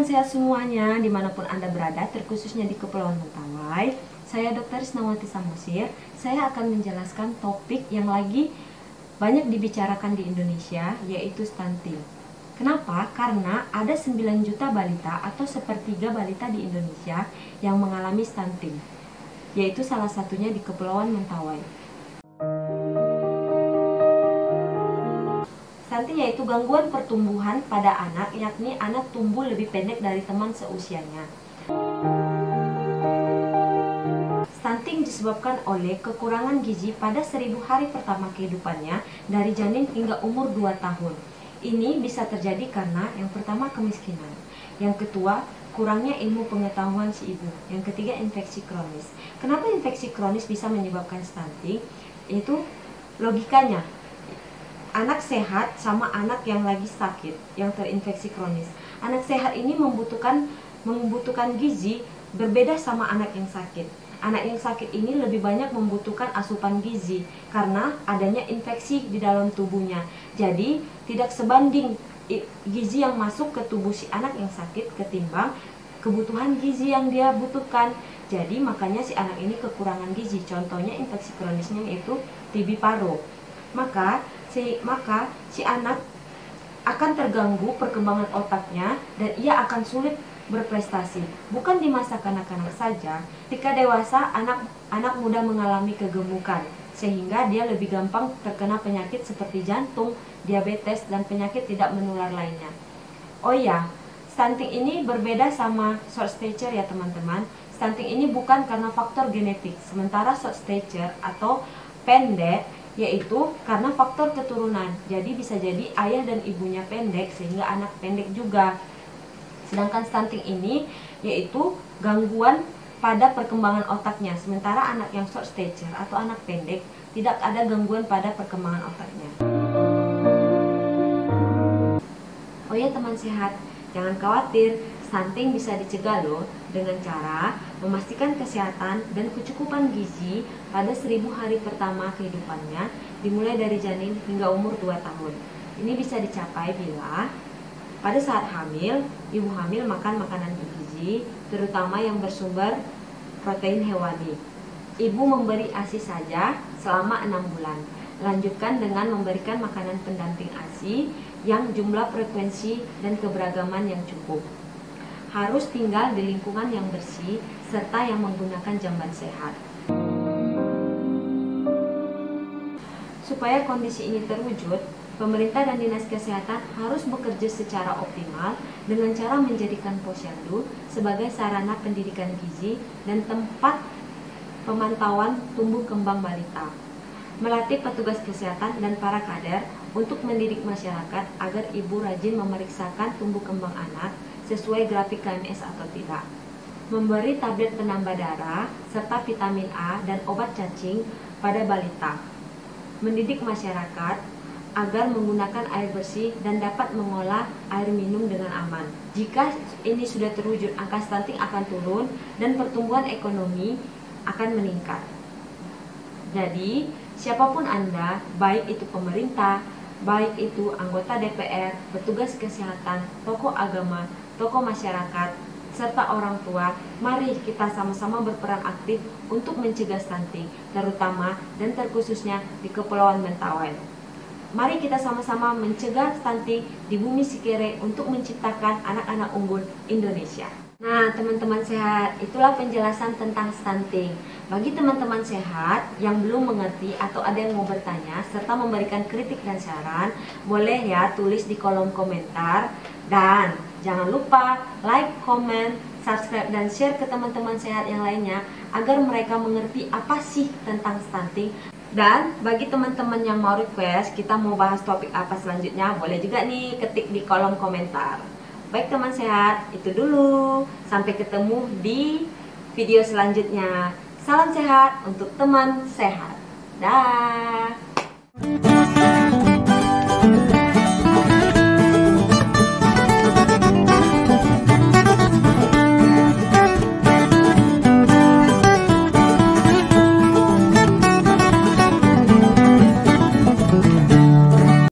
sehat semuanya, dimanapun Anda berada, terkhususnya di Kepulauan Mentawai. Saya Dr. Isnawati Samosir. Saya akan menjelaskan topik yang lagi banyak dibicarakan di Indonesia, yaitu stunting. Kenapa? Karena ada 9 juta balita atau sepertiga balita di Indonesia yang mengalami stunting, yaitu salah satunya di Kepulauan Mentawai. Stunting yaitu gangguan pertumbuhan pada anak, yakni anak tumbuh lebih pendek dari teman seusianya. Stunting disebabkan oleh kekurangan gizi pada 1000 hari pertama kehidupannya dari janin hingga umur 2 tahun. Ini bisa terjadi karena yang pertama kemiskinan, yang kedua kurangnya ilmu pengetahuan si ibu, yang ketiga infeksi kronis. Kenapa infeksi kronis bisa menyebabkan stunting? Itu logikanya. Anak sehat sama anak yang lagi sakit, yang terinfeksi kronis. Anak sehat ini membutuhkan gizi berbeda sama anak yang sakit. Anak yang sakit ini lebih banyak membutuhkan asupan gizi karena adanya infeksi di dalam tubuhnya. Jadi tidak sebanding gizi yang masuk ke tubuh si anak yang sakit ketimbang kebutuhan gizi yang dia butuhkan. Jadi makanya si anak ini kekurangan gizi. Contohnya infeksi kronisnya yaitu TB paru. Maka si anak akan terganggu perkembangan otaknya dan ia akan sulit berprestasi. Bukan di masa kanak-kanak saja, ketika dewasa anak mudah mengalami kegemukan sehingga dia lebih gampang terkena penyakit seperti jantung, diabetes, dan penyakit tidak menular lainnya. Oh ya, stunting ini berbeda sama short stature ya teman-teman. Stunting ini bukan karena faktor genetik, sementara short stature atau pendek yaitu karena faktor keturunan. Jadi bisa jadi ayah dan ibunya pendek sehingga anak pendek juga. Sedangkan stunting ini yaitu gangguan pada perkembangan otaknya. Sementara anak yang short stature atau anak pendek tidak ada gangguan pada perkembangan otaknya. Oh ya teman sehat, jangan khawatir, stunting bisa dicegah loh dengan cara memastikan kesehatan dan kecukupan gizi pada 1000 hari pertama kehidupannya dimulai dari janin hingga umur 2 tahun. Ini bisa dicapai bila pada saat hamil, ibu hamil makan makanan bergizi, terutama yang bersumber protein hewani. Ibu memberi ASI saja selama 6 bulan. Lanjutkan dengan memberikan makanan pendamping ASI yang jumlah frekuensi dan keberagaman yang cukup. Harus tinggal di lingkungan yang bersih serta yang menggunakan jamban sehat. Supaya kondisi ini terwujud, pemerintah dan dinas kesehatan harus bekerja secara optimal dengan cara menjadikan posyandu sebagai sarana pendidikan gizi dan tempat pemantauan tumbuh kembang balita. Melatih petugas kesehatan dan para kader untuk mendidik masyarakat agar ibu rajin memeriksakan tumbuh kembang anak sesuai grafik KMS atau tidak. Memberi tablet penambah darah serta vitamin A dan obat cacing pada balita. Mendidik masyarakat agar menggunakan air bersih dan dapat mengolah air minum dengan aman. Jika ini sudah terwujud, angka stunting akan turun dan pertumbuhan ekonomi akan meningkat. Jadi, siapapun Anda, baik itu pemerintah, baik itu anggota DPR, petugas kesehatan, tokoh agama, tokoh masyarakat, serta orang tua, mari kita sama-sama berperan aktif untuk mencegah stunting, terutama dan terkhususnya di Kepulauan Mentawai. Mari kita sama-sama mencegah stunting di bumi Sikere untuk menciptakan anak-anak unggul Indonesia. Nah, teman-teman sehat, itulah penjelasan tentang stunting. Bagi teman-teman sehat yang belum mengerti atau ada yang mau bertanya serta memberikan kritik dan saran, boleh ya tulis di kolom komentar. Dan jangan lupa like, comment, subscribe, dan share ke teman-teman sehat yang lainnya agar mereka mengerti apa sih tentang stunting. Dan bagi teman-teman yang mau request kita mau bahas topik apa selanjutnya, boleh juga nih ketik di kolom komentar. Baik teman sehat, itu dulu. Sampai ketemu di video selanjutnya. Salam sehat untuk teman sehat. Dah.